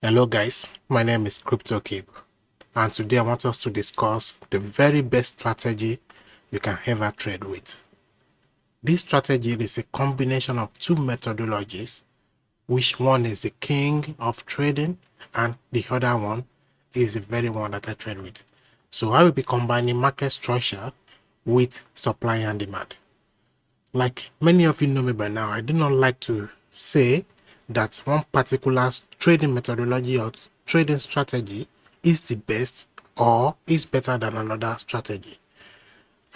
Hello guys, my name is CryptoKib, and today I want us to discuss the very best strategy you can ever trade with. This strategy is a combination of two methodologies, which one is the king of trading and the other one is the very one that I trade with. So I will be combining market structure with supply and demand. Like many of you know me by now, I do not like to say that one particular trading methodology or trading strategy is the best or is better than another strategy.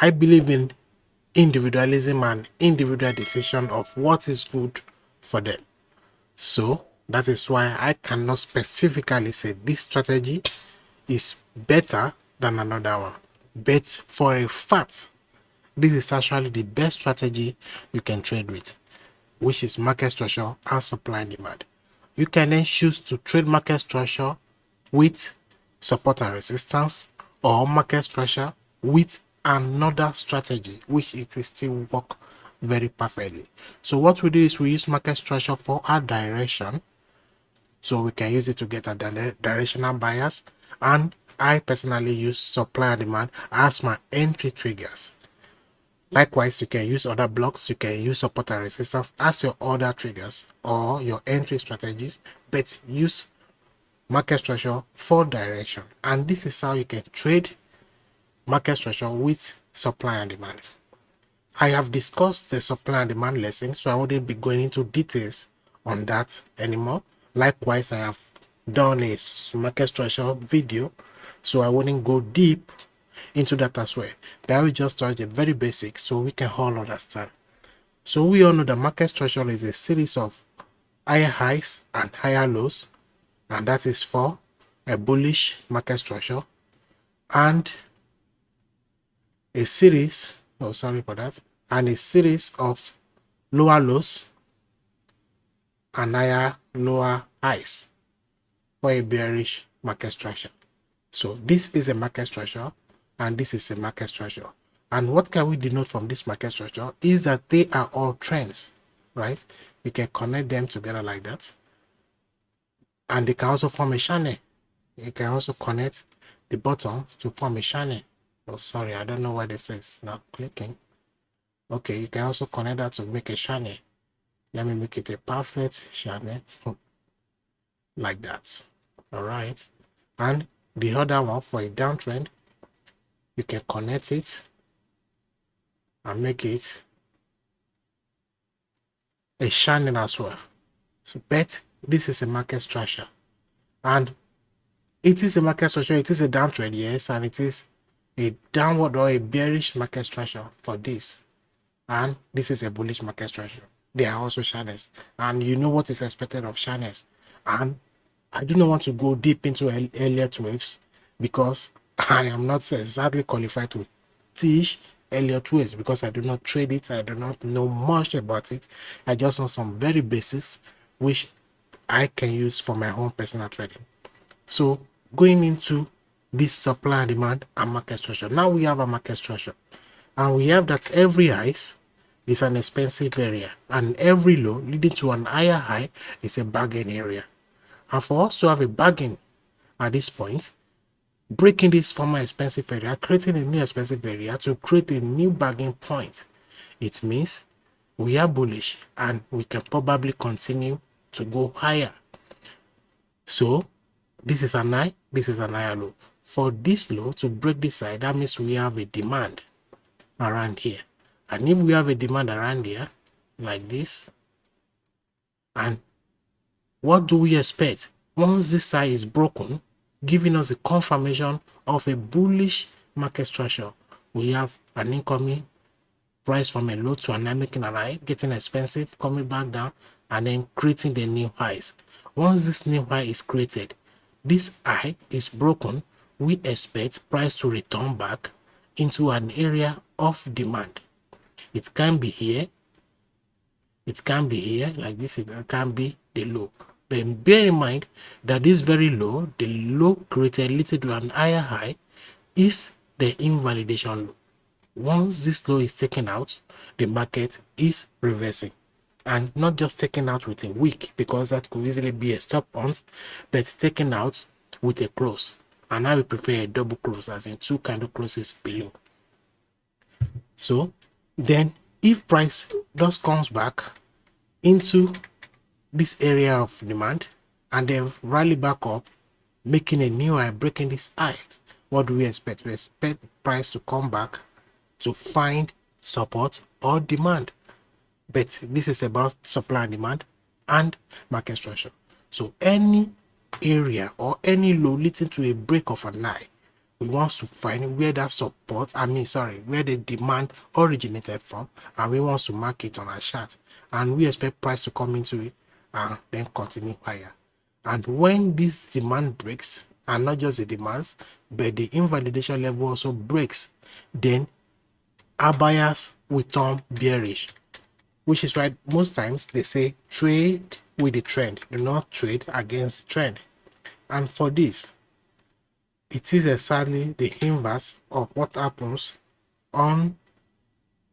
I believe in individualism and individual decision of what is good for them. So that is why I cannot specifically say this strategy is better than another one. But for a fact, this is actually the best strategy you can trade with, which is market structure and supply and demand. You can then choose to trade market structure with support and resistance, or market structure with another strategy, which it will still work very perfectly. So what we do is we use market structure for our direction, so we can use it to get a directional bias, and I personally use supply and demand as my entry triggers. Likewise, you can use other blocks, you can use support and resistance as your other triggers or your entry strategies, but use market structure for direction. And this is how you can trade market structure with supply and demand. I have discussed the supply and demand lesson, so I wouldn't be going into details on that anymore. Likewise, I have done a market structure video, so I wouldn't go deep into that as well. But I will just touch the very basics so we can all understand. So we all know that market structure is a series of higher highs and higher lows, and that is for a bullish market structure, and a series, oh sorry for that, and a series of lower lows and higher lower highs for a bearish market structure. So this is a market structure and this is a market structure. And what can we denote from this market structure is that they are all trends, right? We can connect them together like that. And they can also form a channel. You can also connect the bottom to form a channel. Oh, sorry, I don't know why this is not clicking. Okay, you can also connect that to make a channel. Let me make it a perfect channel like that. All right. And the other one for a downtrend, you can connect it and make it a channel as well. So, but this is a market structure, and it is a market structure. It is a downtrend, yes, and it is a downward or a bearish market structure for this, and this is a bullish market structure. They are also channels, and you know what is expected of channels. And I do not want to go deep into Elliott waves because I am not exactly qualified to teach Elliott waves because I do not trade it. I do not know much about it. I just know some very basics which I can use for my own personal trading. So going into this supply and demand and market structure, now we have a market structure, and we have that every high is an expensive area and every low leading to an higher high is a bargain area. And for us to have a bargain at this point, breaking this former expensive area, creating a new expensive area to create a new bargain point, it means we are bullish and we can probably continue to go higher. So this is an high, this is an higher low. For this low to break this side, that means we have a demand around here. And if we have a demand around here like this, and what do we expect? Once this side is broken, giving us a confirmation of a bullish market structure, we have an incoming price from a low to an high, making a high, getting expensive, coming back down, and then creating the new highs. Once this new high is created, this high is broken, we expect price to return back into an area of demand. It can be here, it can be here like this, it can be the low. But bear in mind that this very low, the low created little to an higher high, is the invalidation low. Once this low is taken out, the market is reversing. and not just taking out with a wick, because that could easily be a stop point, but taking out with a close. And I would prefer a double close, as in 2 candle closes below. So then if price just comes back into this area of demand and then rally back up, making a new high, breaking this high, what do we expect? We expect price to come back to find support or demand. But this is about supply and demand and market structure. So any area or any low leading to a break of an high, we want to find where that support, where the demand originated from, and we want to mark it on our chart. And we expect price to come into it and then continue higher. And when this demand breaks, and not just the demands, but the invalidation level also breaks, then our buyers will turn bearish, which is why most times they say trade with the trend, do not trade against the trend. And for this, it is exactly the inverse of what happens on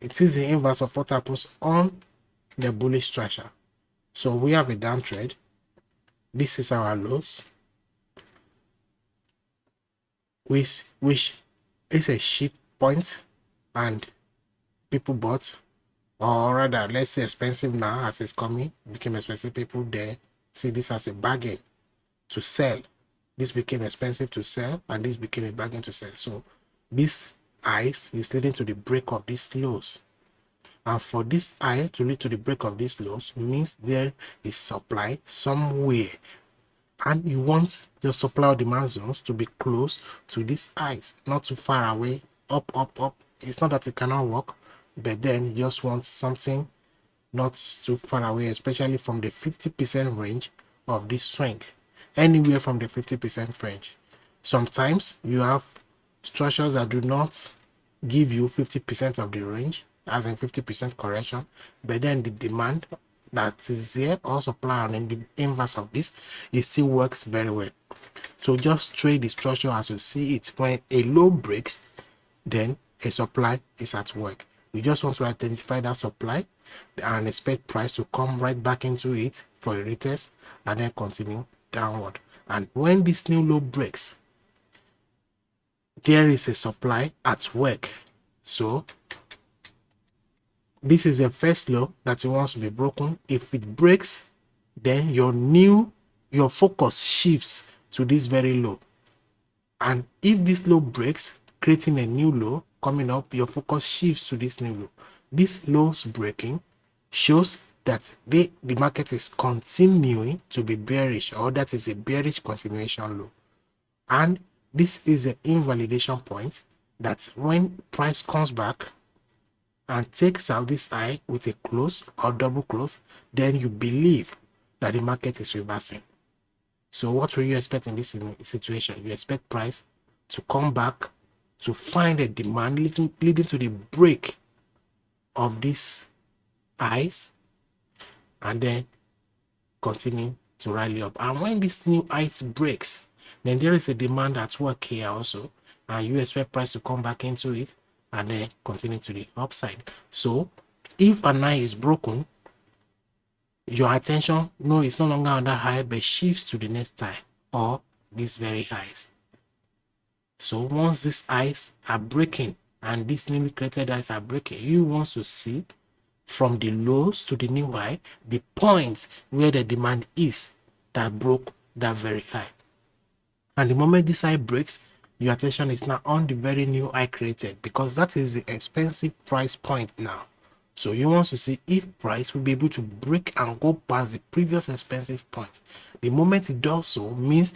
the bullish structure. So we have a down trade. This is our lows, which is a cheap point, and people bought, or rather let's say expensive now, as it's coming, became expensive. People there see this as a bargain to sell. This became expensive to sell, and this became a bargain to sell. So this highs is leading to the break of these lows. And for this high to lead to the break of these lows means there is supply somewhere, and you want your supply or demand zones to be close to these highs, not too far away, up. It's not that it cannot work, but then you just want something not too far away, especially from the 50% range of this swing, anywhere from the 50% range. Sometimes you have structures that do not give you 50% of the range, as in 50% correction, but then the demand that is there, or supply, and the inverse of this, it still works very well. So just trade the structure as you see it. When a low breaks, then a supply is at work. You just want to identify that supply and expect price to come right back into it for a retest and then continue downward. And when this new low breaks, there is a supply at work. So this is the first low that you want to be broken. If it breaks, then your focus shifts to this very low. And if this low breaks, creating a new low coming up, your focus shifts to this new low. This low's breaking shows that the market is continuing to be bearish, or that is a bearish continuation low. And this is an invalidation point that when price comes back and takes out this high with a close or double close, then you believe that the market is reversing. So what will you expect in this situation? You expect price to come back to find a demand leading to the break of these highs, and then continue to rally up. And when this new highs breaks, then there is a demand at work here also, and you expect price to come back into it and then continue to the upside. So if an high is broken, your attention is no longer on that high, but shifts to the next high or these very highs. So once these highs are breaking and these newly created highs are breaking, you want to see from the lows to the new high the points where the demand is that broke that very high. And the moment this high breaks, your attention is now on the very new high created, because that is the expensive price point now. So you want to see if price will be able to break and go past the previous expensive point. The moment it does so means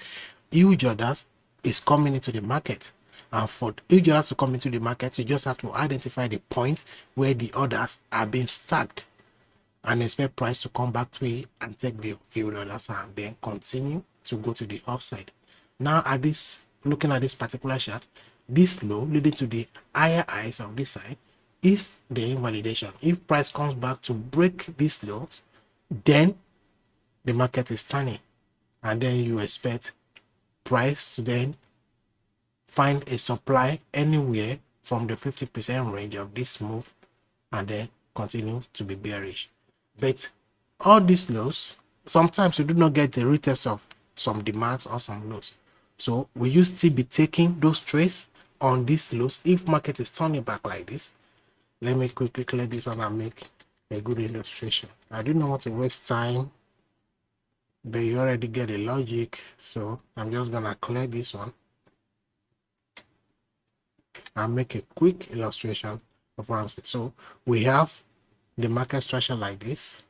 huge orders is coming into the market. And for huge orders to come into the market, you just have to identify the points where the orders are being stacked and expect price to come back to it and take the few orders and then continue to go to the upside. Now at this, looking at this particular chart, this low leading to the higher highs of this side is the invalidation. If price comes back to break this low, then the market is turning, and then you expect price to then find a supply anywhere from the 50% range of this move and then continue to be bearish. But all these lows, sometimes you do not get the retest of some demands or some lows. So will you still be taking those trades on these lows if market is turning back like this? Let me quickly clear this one and make a good illustration. I do not want to waste time, but you already get the logic, so I'm just gonna clear this one and make a quick illustration of what I'm saying. So we have the market structure like this,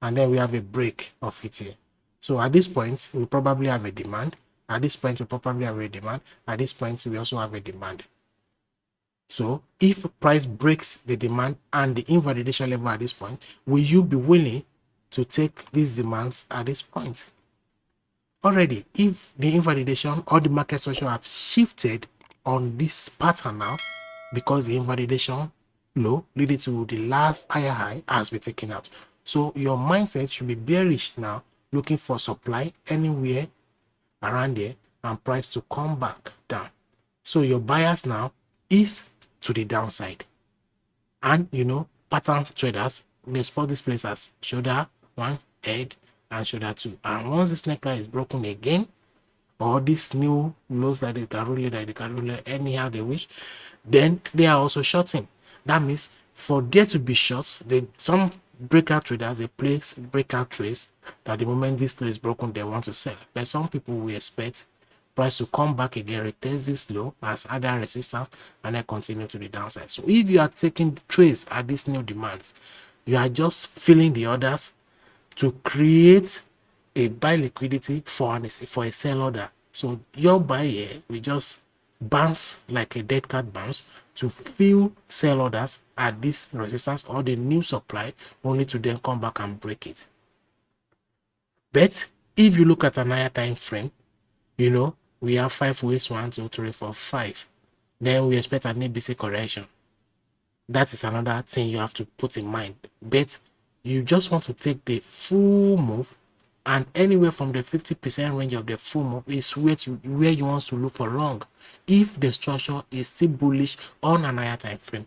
and then we have a break of it here. So at this point, we probably have a demand. At this point, we probably have a demand. At this point, we also have a demand. So if price breaks the demand and the invalidation level at this point, will you be willing to take these demands at this point? Already, if the invalidation or the market structure have shifted on this pattern now, because the invalidation low leading to the last higher high has been taken out. So your mindset should be bearish now, looking for supply anywhere around there and price to come back down. So your bias now is to the downside. And you know, pattern traders, they spot this place as shoulder one, head, and shoulder two. And once this neckline is broken again, or this new lows that they can rule it anyhow they wish, then they are also shorting. That means for there to be shorts, some breakout traders, they place breakout trades that the moment this low is broken, they want to sell. But some people will expect price to come back again, retest this low as other resistance, and then continue to the downside. So if you are taking trades at this new demand, you are just filling the orders to create a buy liquidity for a sell order. So your buy here will just bounce like a dead cat bounce to fill sell orders at this resistance or the new supply, only to then come back and break it. But if you look at an higher time frame, you know, we have 5 ways, 1, 2, 3, 4, 5. Then we expect an ABC correction. That is another thing you have to put in mind. But you just want to take the full move, and anywhere from the 50% range of the full move is where you want to look for long if the structure is still bullish on an higher time frame.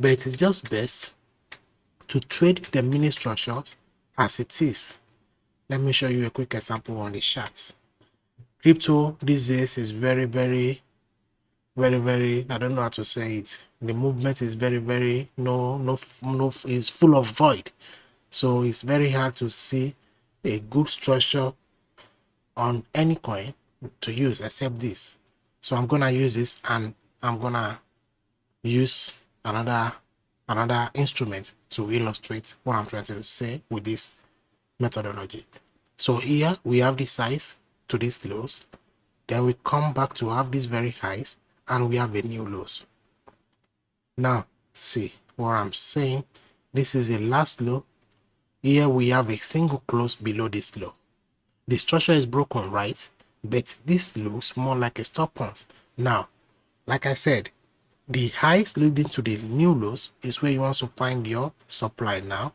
But it is just best to trade the mini structures as it is. Let me show you a quick example on the chart. Crypto these days is very, I don't know how to say it. The movement is very is full of void. So it's very hard to see a good structure on any coin to use except this. So I'm gonna use this, and I'm gonna use another instrument to illustrate what I'm trying to say with this methodology. So here we have this size to these lows, then we come back to have these very highs, and we have a new lows. Now see what I'm saying. This is a last low. Here we have a single close below this low. The structure is broken, right? But this looks more like a stop point. Now, like I said, the highs leading to the new lows is where you want to find your supply now.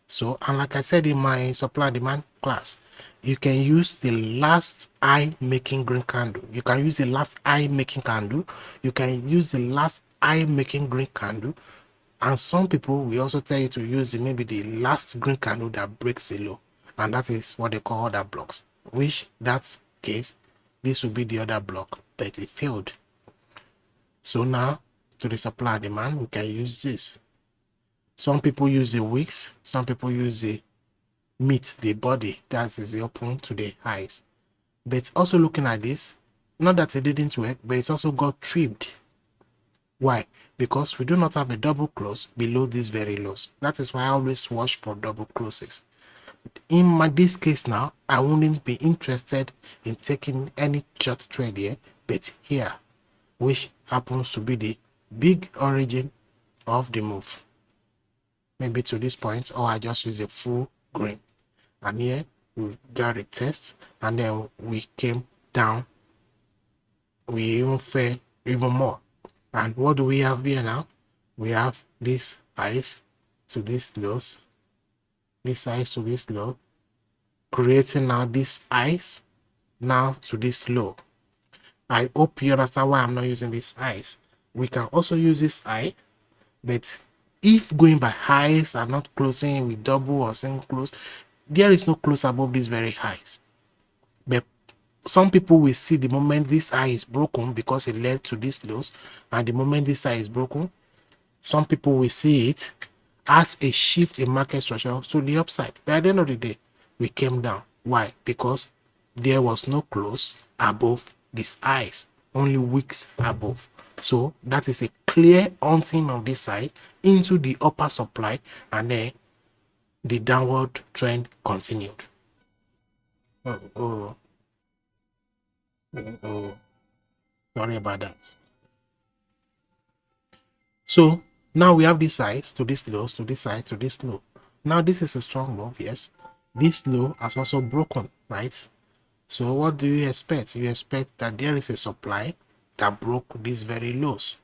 So, and like I said in my supply demand class, you can use the last high making green candle. You can use the last high making candle. You can use the last high making green candle. And some people will also tell you to use maybe the last green candle that breaks the low, and that is what they call order blocks, which that case this will be the other block, but it failed. So now to the supply demand, we can use this. Some people use the wicks, some people use the meet the body, that is the open to the highs. But also looking at this, not that it didn't work, but it's also got tripped. Why? Because we do not have a double close below these very lows. That is why I always watch for double closes. In this case now, I wouldn't be interested in taking any short trade here, but here, which happens to be the big origin of the move. Maybe to this point, or I just use a full green. And here, we got a test, and then we came down. We even fell even more. And what do we have here now? We have this highs to this lows, this highs to this low, creating now this highs now to this low. I hope you understand why I'm not using this highs. We can also use this high, but If going by highs are not closing with double or single close, there is no close above these very highs. But some people will see the moment this high is broken because it led to this lows, and the moment this high is broken, some people will see it as a shift in market structure to the upside. But at the end of the day, we came down. Why? Because there was no close above these highs, only wicks above. So that is a clear hunting of this side into the upper supply, and then the downward trend continued. Oh, oh, oh, sorry about that. So now we have this size to this lows, to this side, to this low. Now this is a strong move, yes. This low has also broken, right? So what do you expect? You expect that there is a supply that broke these very lows.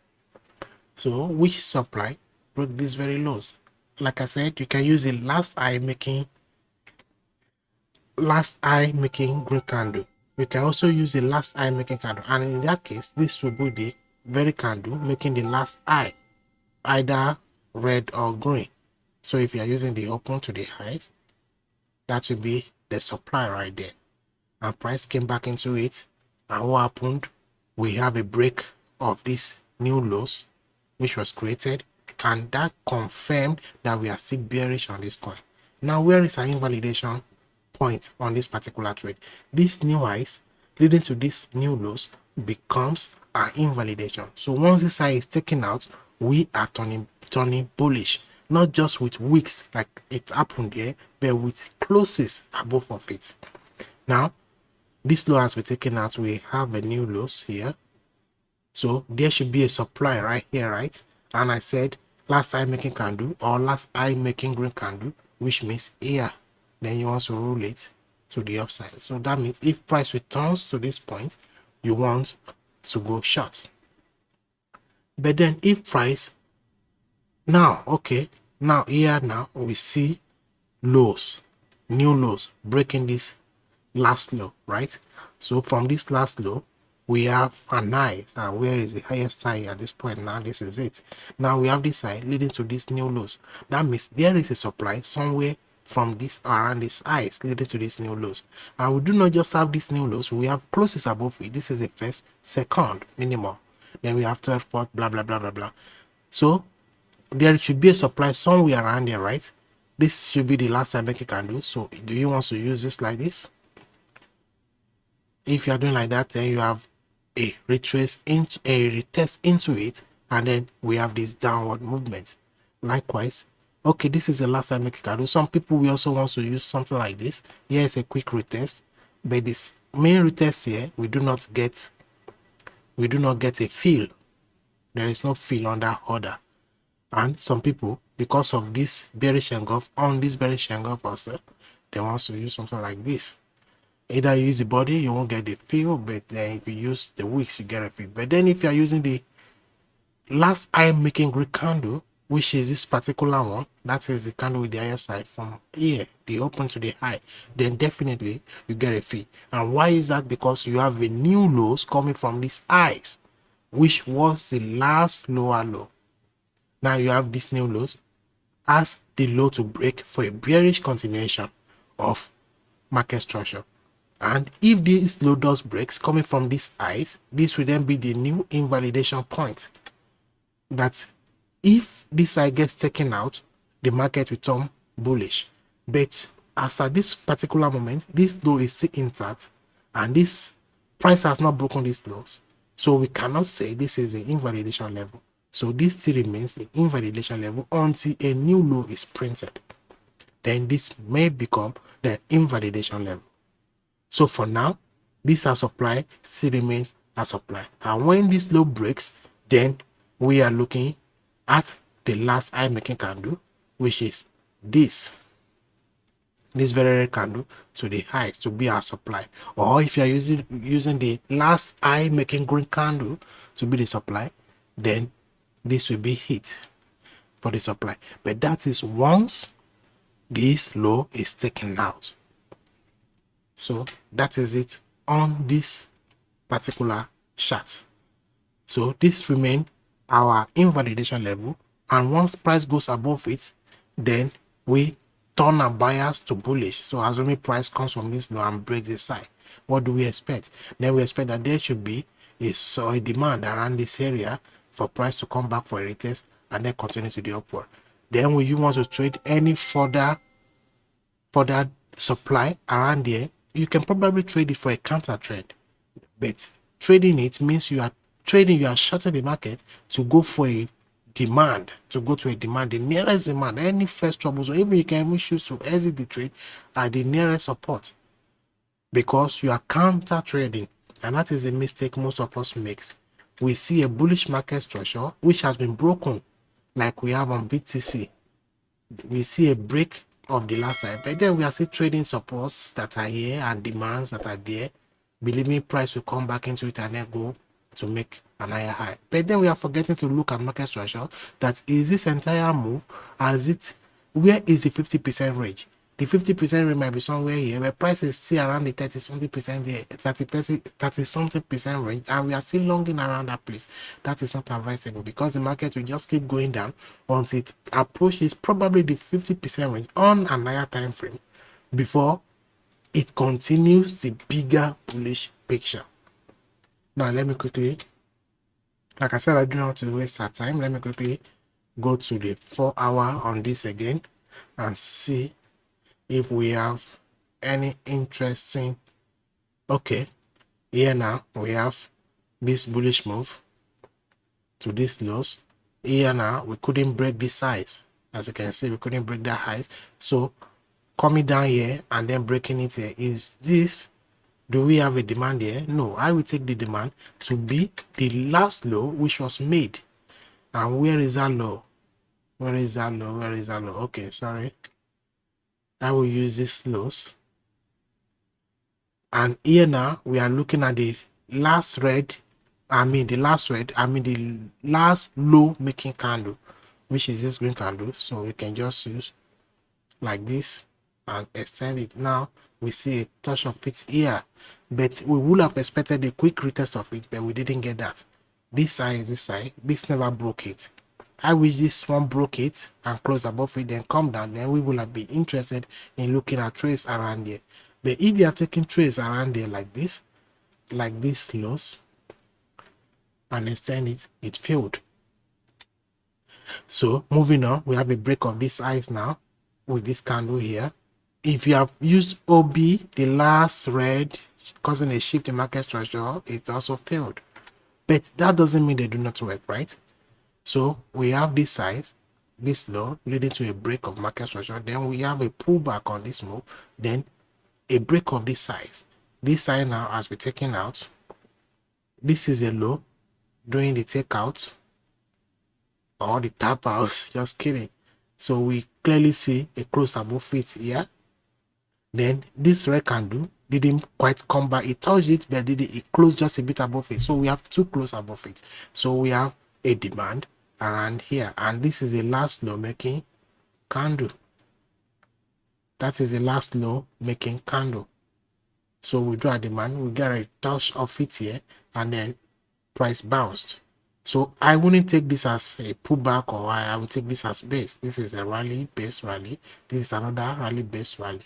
So which supply broke these very lows? Like I said, you can use the last eye making green candle. You can also use the last eye making candle, and in that case, this will be the very candle making the last eye, either red or green. So if you are using the open to the highs, that will be the supply right there. And price came back into it, and what happened? We have a break of these new lows which was created, and that confirmed that we are still bearish on this coin. Now where is our invalidation point on this particular trade? This new highs leading to this new lows becomes our invalidation. So once this high is taken out, we are turning bullish, not just with wicks like it happened here, but with closes above of it. Now this low has been taken out, we have a new lows here. So there should be a supply right here, right? And I said last eye making candle or last eye making green candle, which means here. Then you want to roll it to the upside. So that means if price returns to this point, you want to go short. But then if price now, okay, now here now we see lows, new lows breaking this last low, right? So from this last low, we have an high. And where is the highest high at this point? Now this is it. Now we have this high leading to these new lows. That means there is a supply somewhere from this around this highs leading to these new lows. And we do not just have these new lows, we have closes above it. This is the first, second minimum. Then we have third, fourth, blah blah blah blah blah. So there should be a supply somewhere around there, right? This should be the last time making candle. So do you want to use this like this? If you are doing like that, then you have a retrace into a retest into it, and then we have this downward movement. Likewise, okay, this is the last time making candle. Some people will also want to use something like this. Here is a quick retest, but this main retest here, we do not get a fill. There is no fill on that order. And some people, because of this bearish engulf on this bearish engulf also, they want to use something like this. Either you use the body, you won't get the fill, but then if you use the wicks, you get a fill. But then if you are using the last eye making green candle, which is this particular one, that is the candle with the higher side from here, the open to the high, then definitely you get a fill. And why is that? Because you have a new lows coming from these highs, which was the last lower low. Now you have these new lows as the low to break for a bearish continuation of market structure. And if this low does breaks coming from these highs, this will then be the new invalidation point. That if this high gets taken out, the market will turn bullish. But as at this particular moment, this low is still intact, and this price has not broken these lows. So we cannot say this is the invalidation level. So this still remains the invalidation level until a new low is printed. Then this may become the invalidation level. So for now, this as supply still remains as supply. And when this low breaks, then we are looking at the last eye making candle, which is this very red candle to the highs to be our supply. Or if you are using the last eye making green candle to be the supply, then this will be hit for the supply. But that is once this low is taken out. So that is it on this particular chart. So this remain our invalidation level and once price goes above it, then we turn our bias to bullish. So assuming price comes from this low and breaks this side, what do we expect? Then we expect that there should be a demand around this area for price to come back for a retest and then continue to the upward. Then will you want to trade any further supply around there? You can probably trade it for a counter trend, but trading it means you are shorting the market to go for a demand, to go to a demand, the nearest demand, any first troubles, or even you can even choose to exit the trade at the nearest support, because you are counter trading. And that is a mistake most of us makes. We see a bullish market structure which has been broken, like we have on BTC. We see a break of the last time, but then we are still trading supports that are here and demands that are there, believing price will come back into it and then go to make an higher high. But then we are forgetting to look at market structure. That is this entire move, as it, where is the 50% range? The 50% range might be somewhere here, where price is still around the 30 something percent there, 30 something percent range, and we are still longing around that place. That is not advisable, because the market will just keep going down until it approaches probably the 50% range on a higher time frame before it continues the bigger bullish picture. Now let me quickly, like I said, I do not want to waste our time. Let me quickly go to the 4 hour on this again and see if we have any interesting. Okay, here now we have this bullish move to this lows. Here now we couldn't break this size. As you can see, we couldn't break that highs. So coming down here and then breaking it here, is this, do we have a demand here? No, I will take the demand to be the last low which was made. And where is that low? Where is that low? Where is that low? Okay, sorry. I will use this lows. And here now we are looking at the last the last low making candle, which is this green candle. So we can just use like this and extend it. Now we see a touch of it here, but we would have expected a quick retest of it, but we didn't get that. This side, this never broke it. I wish this one broke it and close above it, then come down, then we will have been interested in looking at trades around there. But if you have taken trades around there like this lows and extend it, it failed. So moving on, we have a break of this highs now with this candle here. If you have used OB, the last red, causing a shift in market structure, it also failed. But that doesn't mean they do not work, right? So we have this size, this low, leading to a break of market structure. Then we have a pullback on this move, then a break of this size. This side now has been taken out. This is a low during the takeout or the tap out. Just kidding. So we clearly see a close above it here. Then this red candle didn't quite come back. It touched it, but it closed just a bit above it. So we have two close above it. So we have a demand around here, and this is a last low making candle. That is the last low making candle. So we draw a demand, we get a touch of it here, and then price bounced. So I wouldn't take this as a pullback, or I would take this as base. This is a rally based rally. This is another rally based rally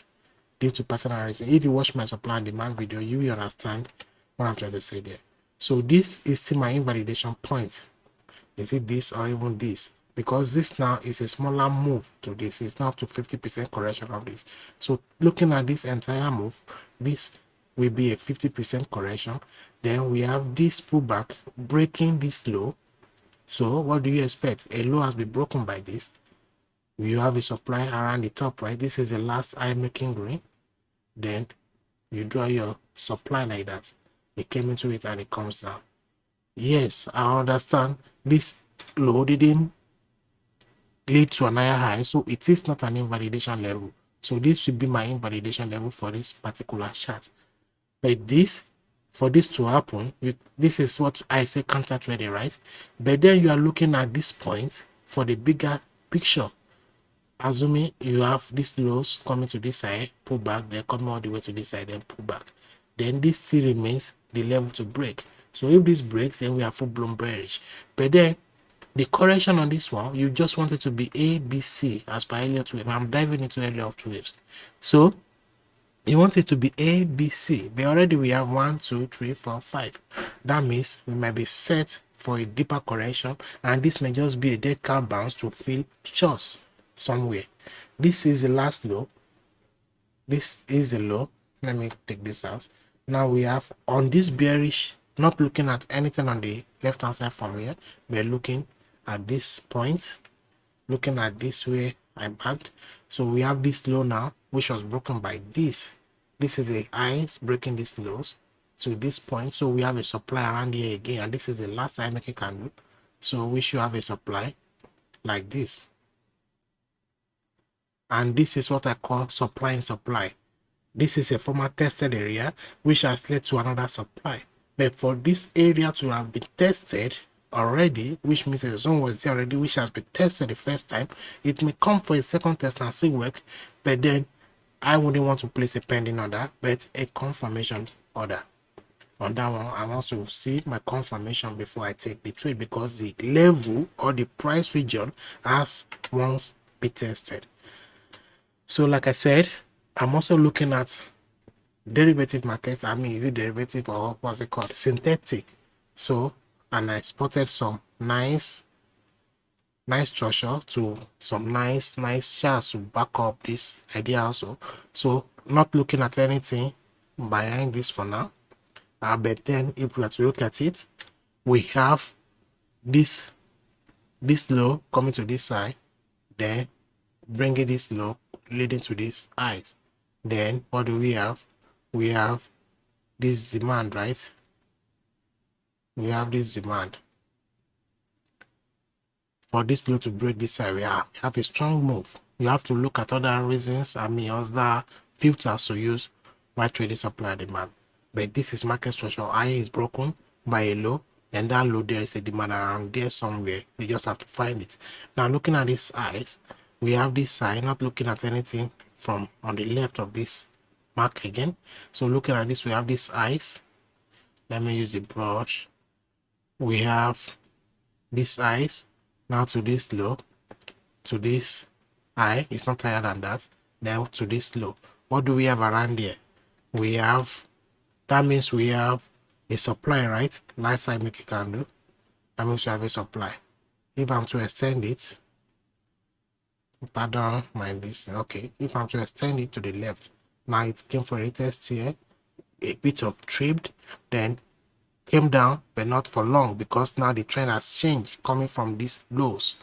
due to personal reason. If you watch my supply and demand video, you will understand what I'm trying to say there. So this is still my invalidation point. Is it this or even this? Because this now is a smaller move to this. It's not up to 50% correction of this. So looking at this entire move, this will be a 50% correction. Then we have this pullback breaking this low. So what do you expect? A low has been broken by this. You have a supply around the top, right? This is the last eye making green. Then you draw your supply like that. It came into it and it comes down. Yes, I understand this low didn't lead to an higher high, so it is not an invalidation level. So this should be my invalidation level for this particular chart. But this, for this to happen, this is what I say counter trading, right? But then you are looking at this point for the bigger picture. Assuming you have these lows coming to this side, pull back, they're coming all the way to this side, then pull back. Then this still remains the level to break. So if this breaks, then we are full-blown bearish. But then The correction on this one, you just want it to be A, B, C as per Elliott wave. I'm diving into Elliott waves. So you want it to be A, B, C, but already we have 1, 2, 3, 4, 5. That means we might be set for a deeper correction, and this may just be a dead cat bounce to fill shorts somewhere. This is the last low. This is the low. Let me take this out. Now we have on this bearish, not looking at anything on the left hand side from here, we're looking at this point, looking at this way I marked. So we have this low now, which was broken by this. This is a highs breaking these lows to this point. So we have a supply around here again, and this is the last high making candle. So we should have a supply like this. And this is what I call supply and supply. This is a former tested area which has led to another supply. But for this area to have been tested already, which means the zone was there already, which has been tested the first time, it may come for a second test and still work, but then I wouldn't want to place a pending order, but a confirmation order. On that one, I want to see my confirmation before I take the trade, because the level or the price region has once been tested. So like I said, I'm also looking at derivative markets. I mean, is it derivative or what's it called? Synthetic. So, and I spotted some nice structure to some nice shares to back up this idea also. So, not looking at anything behind this for now. But then if we are to look at it, we have this low coming to this side, then bringing this low leading to this highs. Then what do we have? We have this demand, right? We have this demand for this low to break this side. We have a strong move. You have to look at other reasons, I mean other filters to use while trading supply and demand. But this is market structure. High is broken by a low, and that low there is a demand around there somewhere. You just have to find it. Now looking at these highs, we have this side, not looking at anything from on the left of this mark again. So looking at this, we have this highs. Let me use the brush. We have this highs now to this low, to this high. It's not higher than that. Now to this low. What do we have around here? We have, that means we have a supply, right? Last side make a candle. That means we have a supply. If I'm to extend it, pardon my listen, okay, if I'm to extend it to the left, now it came for a test here, a bit of tripped, then came down, but not for long, because now the trend has changed coming from these lows.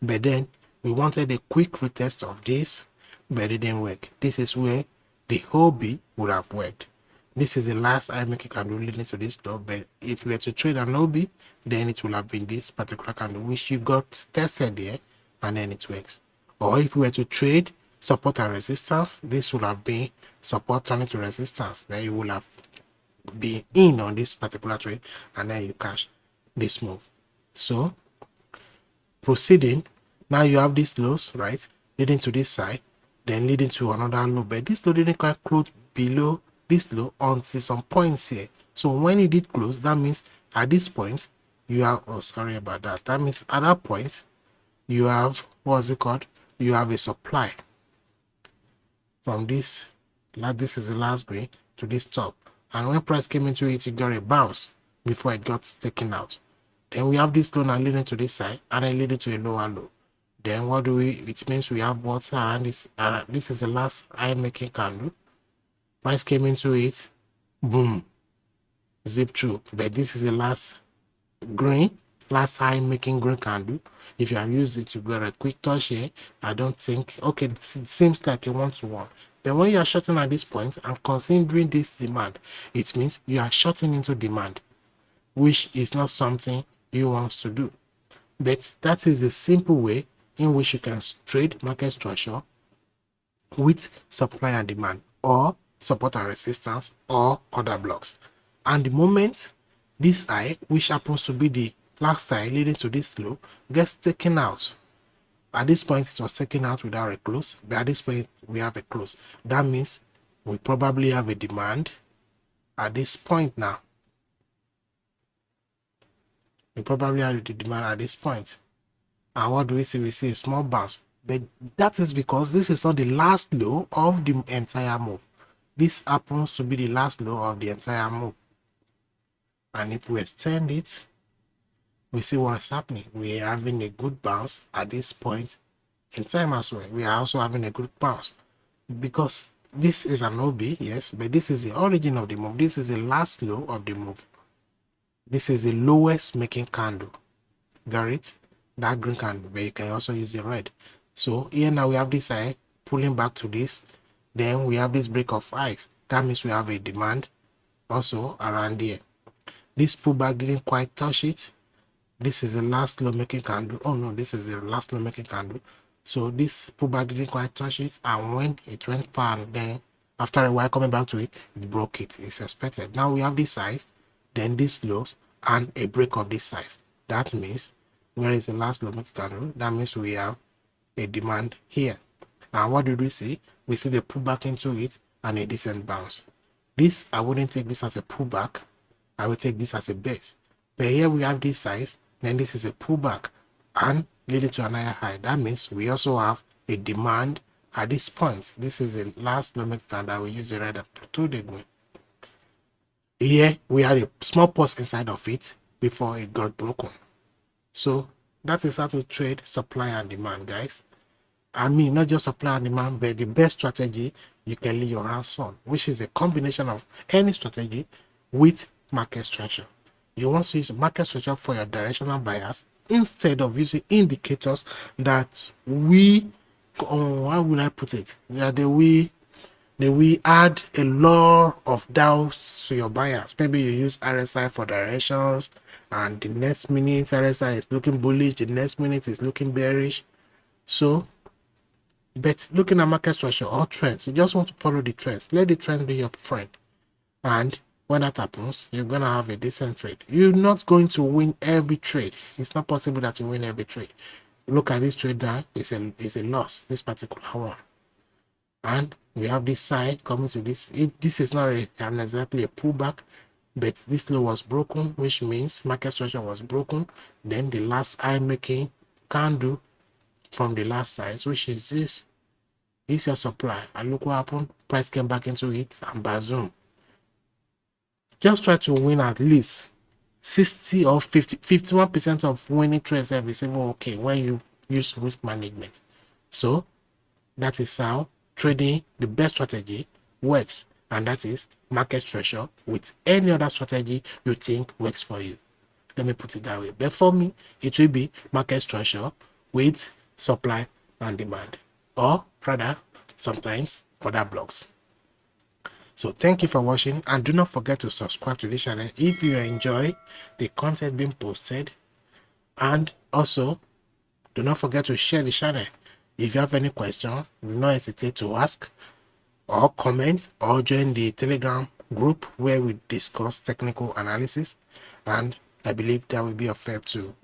But then we wanted a quick retest of this, but it didn't work. This is where the whole B would have worked. This is the last I make a candle leading to this low, but if we were to trade an OB, then it will have been this particular candle which you got tested there, and then it works. Or if we were to trade support and resistance, this would have been support turning to resistance. Then you will have been in on this particular trade, and then you cash this move. So proceeding, now you have these lows, right, leading to this side, then leading to another low, but this low didn't quite close below this low until some points here. So when it did close, that means at this point you have, oh sorry about that, that means at that point you have, what's it called, you have a supply from this, like this is the last green, to this top, and when price came into it, it got a bounce before it got taken out. Then we have this low now leading to this side, and then leading to a lower low. Then what do we, it means we have what around this, this is the last high making candle. Price came into it, boom, zip through, but this is the last green, last high making green candle. If you have used it to get a quick touch here, I don't think, okay, it seems like a one-to-one. Then when you are shorting at this point and considering this demand, it means you are shorting into demand, which is not something you want to do. But that is a simple way in which you can trade market structure with supply and demand, or support and resistance, or other blocks. And the moment this high, which happens to be the last high leading to this low, gets taken out, at this point it was taken out without a close, but at this point we have a close. That means we probably have a demand at this point now. We probably have the demand at this point. And what do we see? We see a small bounce. But that is because this is not the last low of the entire move. This happens to be the last low of the entire move. And if we extend it, we see what's happening. We are having a good bounce at this point in time as well. We are also having a good bounce because this is an OB, yes, but this is the origin of the move. This is the last low of the move. This is the lowest making candle. Got it? That green candle, but you can also use the red. So here now we have this high pulling back to this. Then we have this break of highs. That means we have a demand also around here. This pullback didn't quite touch it. This is the last low making candle. Oh no, this is the last low making candle. So this pullback didn't quite touch it, and when it went far, then after a while coming back to it, it broke it. It's expected. Now we have this size, then this lows, and a break of this size. That means where is the last low making candle? That means we have a demand here. And what did we see? We see the pullback into it and a decent bounce. This, I wouldn't take this as a pullback. I would take this as a base. But here we have this size, then this is a pullback and leading to an higher high. That means we also have a demand at this point. This is the last low making candle. We use the red and two day going. Here we had a small pause inside of it before it got broken. So that is how to trade supply and demand, guys. I mean, not just supply and demand, but the best strategy you can lay your hands on, which is a combination of any strategy with market structure. You want to use market structure for your directional bias instead of using indicators that we, how will I put it? That we add a lot of doubts to your bias. Maybe you use RSI for directions, and the next minute RSI is looking bullish, the next minute is looking bearish. So, but looking at market structure or trends, you just want to follow the trends. Let the trends be your friend. And when that happens, you're going to have a decent trade. You're not going to win every trade. It's not possible that you win every trade. Look at this trade now. It's a loss, this particular one. And we have this side coming to this. If this is not exactly a pullback, but this low was broken, which means market structure was broken, then the last high making candle from the last size, which is this, is your supply. And look what happened. Price came back into it and bazoom. Just try to win at least 60 or 51% of winning trades every single okay when you use risk management. So that is how trading the best strategy works, and that is market structure with any other strategy you think works for you. Let me put it that way. But for me, it will be market structure with supply and demand, or rather sometimes other blocks. So thank you for watching, and do not forget to subscribe to this channel if you enjoy the content being posted, and also do not forget to share the channel. If you have any question, do not hesitate to ask or comment, or join the Telegram group where we discuss technical analysis, and I believe that will be of help to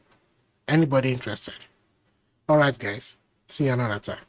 anybody interested. All right, guys, see you another time.